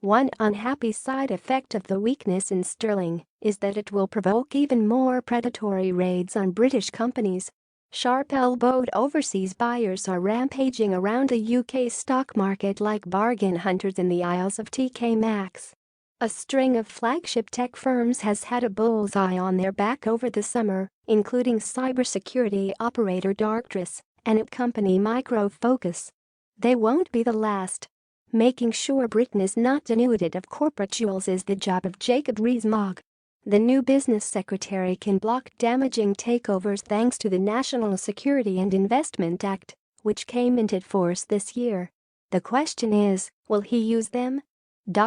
One unhappy side effect of the weakness in sterling is that it will provoke even more predatory raids on British companies. Sharp-elbowed overseas buyers are rampaging around the UK stock market like bargain hunters in the Isles of TK Maxx. A string of flagship tech firms has had a bullseye on their back over the summer, including cybersecurity operator Darktrace and app company Micro Focus. They won't be the last. Making sure Britain is not denuded of corporate jewels is the job of Jacob Rees-Mogg. The new business secretary can block damaging takeovers thanks to the National Security and Investment Act, which came into force this year. The question is, will he use them?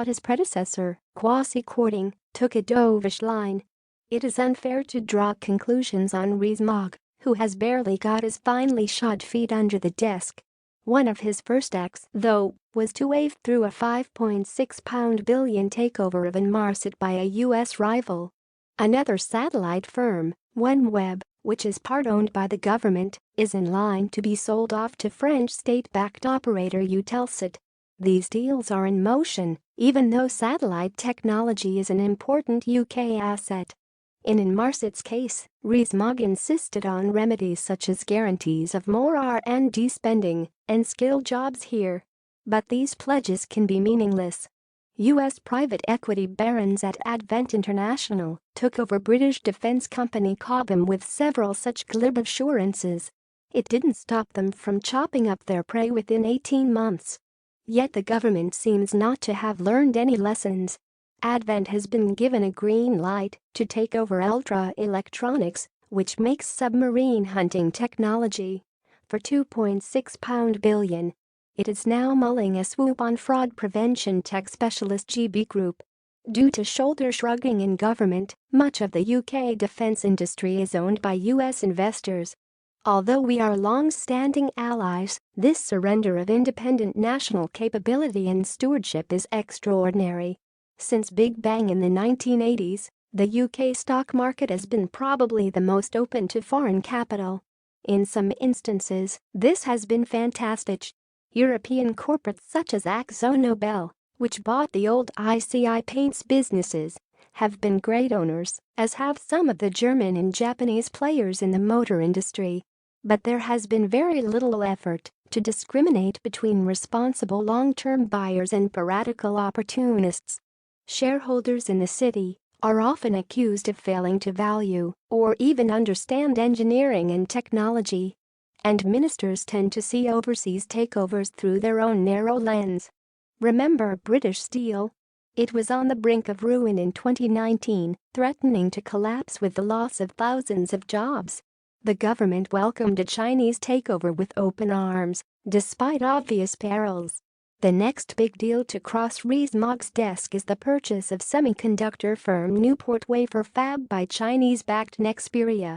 His predecessor, Kwasi Kwarteng, took a dovish line. It is unfair to draw conclusions on Rees-Mogg, who has barely got his finely shod feet under the desk. One of his first acts, though, was to wave through a £5.6 billion takeover of Inmarsat by a US rival. Another satellite firm, OneWeb, which is part-owned by the government, is in line to be sold off to French state-backed operator Eutelsat. These deals are in motion, even though satellite technology is an important UK asset. In Inmarsat's case, Rees-Mogg insisted on remedies such as guarantees of more R&D spending and skilled jobs here. But these pledges can be meaningless. US private equity barons at Advent International took over British defence company Cobham with several such glib assurances. It didn't stop them from chopping up their prey within 18 months. Yet the government seems not to have learned any lessons. Advent has been given a green light to take over Ultra Electronics, which makes submarine hunting technology. For £2.6 billion. It is now mulling a swoop on fraud prevention tech specialist GB Group. Due to shoulder shrugging in government, much of the UK defence industry is owned by US investors. Although we are long-standing allies, this surrender of independent national capability and stewardship is extraordinary. Since Big Bang in the 1980s, the UK stock market has been probably the most open to foreign capital. In some instances, this has been fantastic. European corporates such as AkzoNobel, which bought the old ICI Paints businesses, have been great owners, as have some of the German and Japanese players in the motor industry. But there has been very little effort to discriminate between responsible long-term buyers and piratical opportunists. Shareholders in the city are often accused of failing to value or even understand engineering and technology. And ministers tend to see overseas takeovers through their own narrow lens. Remember British Steel? It was on the brink of ruin in 2019, threatening to collapse with the loss of thousands of jobs. The government welcomed a Chinese takeover with open arms, despite obvious perils. The next big deal to cross Rees-Mogg's desk is the purchase of semiconductor firm Newport Wafer Fab by Chinese-backed Nexperia.